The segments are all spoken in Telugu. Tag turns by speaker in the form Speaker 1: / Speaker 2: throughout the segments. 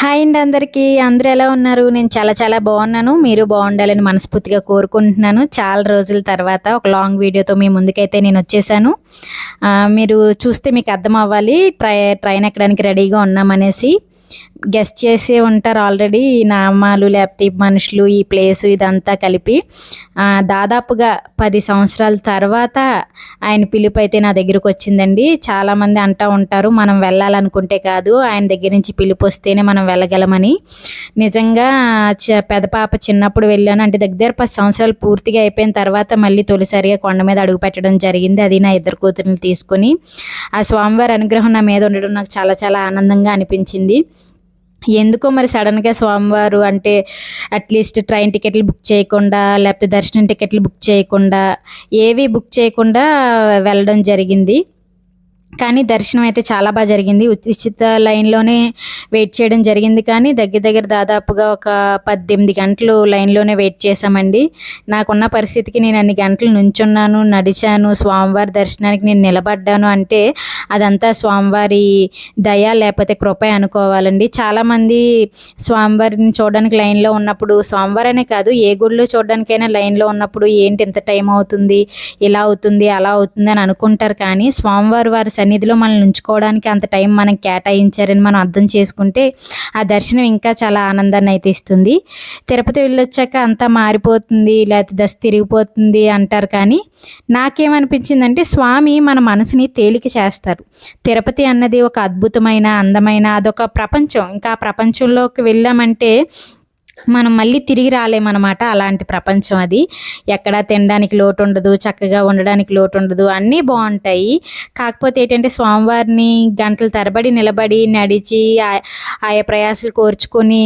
Speaker 1: హాయ్ అండి అందరికీ. అందరూ ఎలా ఉన్నారు? నేను చాలా చాలా బాగున్నాను. మీరు బాగుండాలని మనస్ఫూర్తిగా కోరుకుంటున్నాను. చాలా రోజుల తర్వాత ఒక లాంగ్ వీడియోతో మీ ముందుకైతే నేను వచ్చేసాను. మీరు చూస్తే మీకు అర్థం అవ్వాలి ట్రైన్ ఎక్కడానికి రెడీగా ఉన్నామనేసి. గెస్ట్ చేసే ఉంటారు ఆల్రెడీ ఈ నామాలు లేకపోతే ఈ మనుషులు ఈ ప్లేసు ఇదంతా కలిపి. దాదాపుగా 10 సంవత్సరాల తర్వాత ఆయన పిలుపు అయితే నా దగ్గరకు వచ్చిందండి. చాలామంది అంటూ ఉంటారు మనం వెళ్ళాలనుకుంటే కాదు, ఆయన దగ్గర నుంచి పిలుపు వస్తేనే మనం వెళ్ళగలమని. నిజంగా పెద్ద పాప చిన్నప్పుడు వెళ్ళాను, అంటే దగ్గర 10 సంవత్సరాలు పూర్తిగా అయిపోయిన తర్వాత మళ్ళీ తొలిసారిగా కొండ మీద అడుగు పెట్టడం జరిగింది. అది నా ఇద్దరు కూతుర్ని తీసుకొని. ఆ స్వామివారి అనుగ్రహం నా మీద ఉండడం నాకు చాలా చాలా ఆనందంగా అనిపించింది. ఎందుకో మరి సడన్గా స్వామివారు అంటే అట్లీస్ట్ ట్రైన్ టికెట్లు బుక్ చేయకుండా లేకపోతే దర్శనం టికెట్లు బుక్ చేయకుండా ఏవి బుక్ చేయకుండా వెళ్ళడం జరిగింది. కానీ దర్శనం అయితే చాలా బాగా జరిగింది. ఉచిత లైన్లోనే వెయిట్ చేయడం జరిగింది. కానీ దగ్గర దగ్గర దాదాపుగా ఒక 18 గంటలు లైన్లోనే వెయిట్ చేశామండి. నాకున్న పరిస్థితికి నేను అన్ని గంటలు నుంచున్నాను, నడిచాను, స్వామివారి దర్శనానికి నేను నిలబడ్డాను అంటే అదంతా స్వామివారి దయ లేకపోతే కృప అనుకోవాలండి. చాలామంది స్వామివారిని చూడడానికి లైన్లో ఉన్నప్పుడు, స్వామివారనే కాదు ఏ గుడిలో చూడడానికైనా లైన్లో ఉన్నప్పుడు ఏంటి ఇంత టైం అవుతుంది, ఇలా అవుతుంది అలా అవుతుంది అని అనుకుంటారు. కానీ స్వామివారి వారి సన్నిధిలో మనల్ని ఉంచుకోవడానికి అంత టైం మనం కేటాయించారని మనం అర్థం చేసుకుంటే ఆ దర్శనం ఇంకా చాలా ఆనందాన్ని అయితే ఇస్తుంది. తిరుపతి వెళ్ళొచ్చాక అంతా మారిపోతుంది లేకపోతే దశ తిరిగిపోతుంది అంటారు. కానీ నాకేమనిపించిందంటే స్వామి మన మనసుని తేలిక చేస్తారు. తిరుపతి అన్నది ఒక అద్భుతమైన అందమైన అదొక ప్రపంచం. ఇంకా ఆ ప్రపంచంలోకి వెళ్ళామంటే మనం మళ్ళీ తిరిగి రాలేమన్నమాట. అలాంటి ప్రపంచం అది. ఎక్కడ తినడానికి లోటు ఉండదు, చక్కగా ఉండడానికి లోటు ఉండదు, అన్నీ బాగుంటాయి. కాకపోతే ఏంటంటే స్వామివారిని గంటల తరబడి నిలబడి నడిచి ఆయా ప్రయాసాలు కోర్చుకొని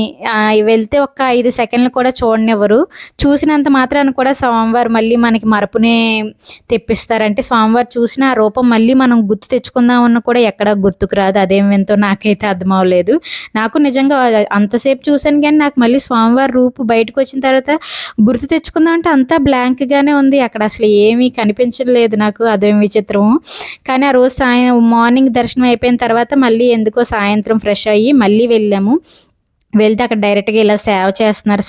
Speaker 1: వెళ్తే ఒక్క 5 సెకండ్లు కూడా చూడనివ్వరు. చూసినంత మాత్రాన్ని కూడా స్వామివారు మళ్ళీ మనకి మరపునే తెప్పిస్తారంటే స్వామివారు చూసిన ఆ రూపం మళ్ళీ మనం గుర్తు తెచ్చుకుందామన్నా కూడా ఎక్కడ గుర్తుకు రాదు. అదేం వింతో నాకైతే అర్థం అవ్వలేదు. నాకు నిజంగా అంతసేపు చూశాను కానీ నాకు మళ్ళీ స్వామివారి రూపు బయటకు వచ్చిన తర్వాత గుర్తు తెచ్చుకుందాం అంటే అంతా బ్లాంక్గానే ఉంది. అక్కడ అసలు ఏమీ కనిపించలేదు నాకు. అదేం విచిత్రము. కానీ ఆ రోజు మార్నింగ్ దర్శనం అయిపోయిన తర్వాత మళ్ళీ ఎందుకో సాయంత్రం ఫ్రెష్ అయ్యి మళ్ళీ వెళ్ళాము. వెళ్తే అక్కడ డైరెక్ట్గా ఇలా సేవ చేస్తున్నారు.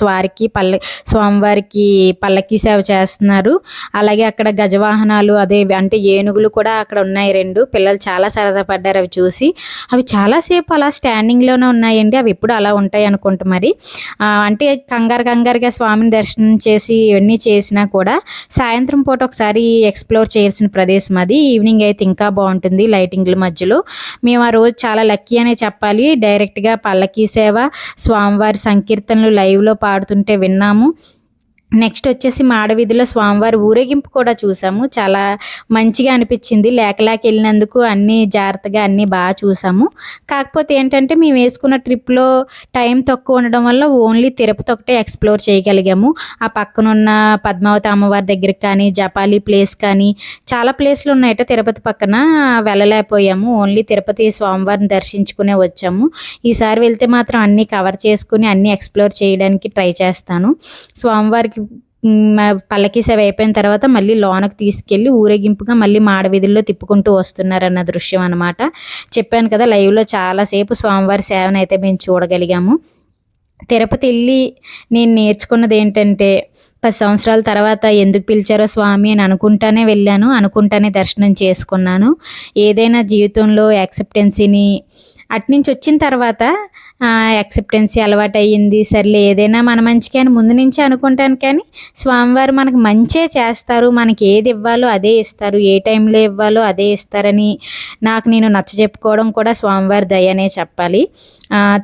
Speaker 1: స్వామివారికి పల్లకి సేవ చేస్తున్నారు. అలాగే అక్కడ గజవాహనాలు అదే అంటే ఏనుగులు కూడా అక్కడ ఉన్నాయి 2. పిల్లలు చాలా సరదా పడ్డారు అవి చూసి. అవి చాలాసేపు అలా స్టాండింగ్లోనే ఉన్నాయండి. అవి ఎప్పుడు అలా ఉంటాయి అనుకుంటా మరి. అంటే కంగారుగా స్వామిని దర్శనం చేసి ఇవన్నీ చేసినా కూడా సాయంత్రం పూట ఒకసారి ఎక్స్ప్లోర్ చేయాల్సిన ప్రదేశం అది. ఈవినింగ్ అయితే ఇంకా బాగుంటుంది లైటింగ్ల మధ్యలో. మేము ఆ రోజు చాలా లక్కీ అనే చెప్పాలి. డైరెక్ట్గా పల్లకి సేవ, స్వామివారి సంకీర్తనలు లైవ్లో పాడుతుంటే విన్నాము. నెక్స్ట్ వచ్చేసి మాడవీధిలో స్వామివారి ఊరేగింపు కూడా చూసాము. చాలా మంచిగా అనిపించింది. లేక వెళ్ళినందుకు అన్నీ జాగ్రత్తగా అన్నీ బాగా చూసాము. కాకపోతే ఏంటంటే మేము వేసుకున్న ట్రిప్లో టైం తక్కువ ఉండడం వల్ల ఓన్లీ తిరుపతి ఒకటే ఎక్స్ప్లోర్ చేయగలిగాము. ఆ పక్కనున్న పద్మావతి అమ్మవారి దగ్గరికి కానీ జపాలి ప్లేస్ కానీ చాలా ప్లేస్లు ఉన్నాయట తిరుపతి పక్కన, వెళ్ళలేకపోయాము. ఓన్లీ తిరుపతి స్వామివారిని దర్శించుకునే వచ్చాము. ఈసారి వెళ్తే మాత్రం అన్నీ కవర్ చేసుకుని అన్నీ ఎక్స్ప్లోర్ చేయడానికి ట్రై చేస్తాను. స్వామివారికి పల్లకి సేవ అయిపోయిన తర్వాత మళ్ళీ లోనకు తీసుకెళ్ళి ఊరేగింపుగా మళ్ళీ మాడవీధుల్లో తిప్పుకుంటూ వస్తున్నారన్న దృశ్యం అనమాట. చెప్పాను కదా లైవ్లో చాలాసేపు స్వామివారి సేవను అయితే మేము చూడగలిగాము. తిరుపతి వెళ్ళి నేను నేర్చుకున్నది ఏంటంటే 10 సంవత్సరాల తర్వాత ఎందుకు పిలిచారో స్వామి అని అనుకుంటానే వెళ్ళాను, అనుకుంటానే దర్శనం చేసుకున్నాను. ఏదైనా జీవితంలో యాక్సెప్టెన్సీని అట్నుంచి వచ్చిన తర్వాత యాక్సెప్టెన్సీ అలవాటు అయ్యింది. సర్లే ఏదైనా మన మంచికి అని ముందు నుంచి అనుకుంటాను. కానీ స్వామివారు మనకు మంచే చేస్తారు. మనకి ఏది ఇవ్వాలో అదే ఇస్తారు, ఏ టైంలో ఇవ్వాలో అదే ఇస్తారని నాకు నేను నచ్చ చెప్పుకోవడం కూడా స్వామివారి దయనే చెప్పాలి.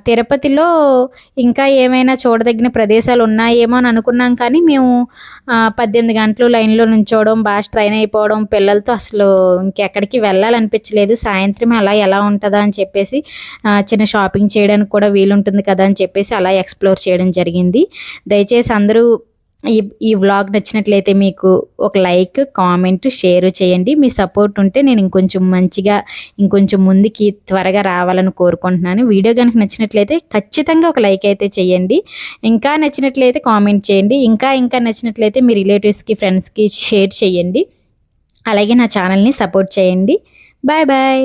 Speaker 1: తిరుపతిలో ఇంకా ఏమైనా చూడదగిన ప్రదేశాలు ఉన్నాయేమో అని అనుకున్నాం. కానీ మేము 18 గంటలు లైన్లో నుంచోవడం, బాగా స్ట్రైన్ అయిపోవడం, పిల్లలతో అసలు ఇంకెక్కడికి వెళ్ళాలనిపించలేదు. సాయంత్రం అలా ఎలా ఉంటుందా అని చెప్పేసి చిన్న షాపింగ్ చేయడానికి కూడా వీలుంటుంది కదా అని చెప్పేసి అలా ఎక్స్ప్లోర్ చేయడం జరిగింది. దయచేసి అందరూ ఈ వ్లాగ్ నచ్చినట్లయితే మీకు ఒక లైక్, కామెంట్, షేర్ చేయండి. మీ సపోర్ట్ ఉంటే నేను ఇంకొంచెం ముందుకి త్వరగా రావాలని కోరుకుంటున్నాను. వీడియో కనుక నచ్చినట్లయితే ఖచ్చితంగా ఒక లైక్ అయితే చేయండి. ఇంకా నచ్చినట్లయితే కామెంట్ చేయండి. ఇంకా నచ్చినట్లయితే మీ రిలేటివ్స్కి, ఫ్రెండ్స్కి షేర్ చేయండి. అలాగే నా ఛానల్ని సపోర్ట్ చేయండి. Bye bye.